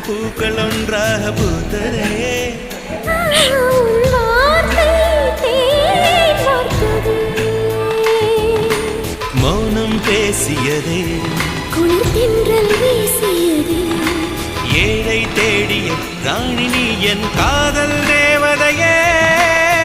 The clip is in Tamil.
பூக்கள் ஒன்றாக பூத்ததே. மௌனம் பேசியதே, குளிர்தென்றல் வீசியதே. ஏழை தேடிய ராணி நீ என் காதல்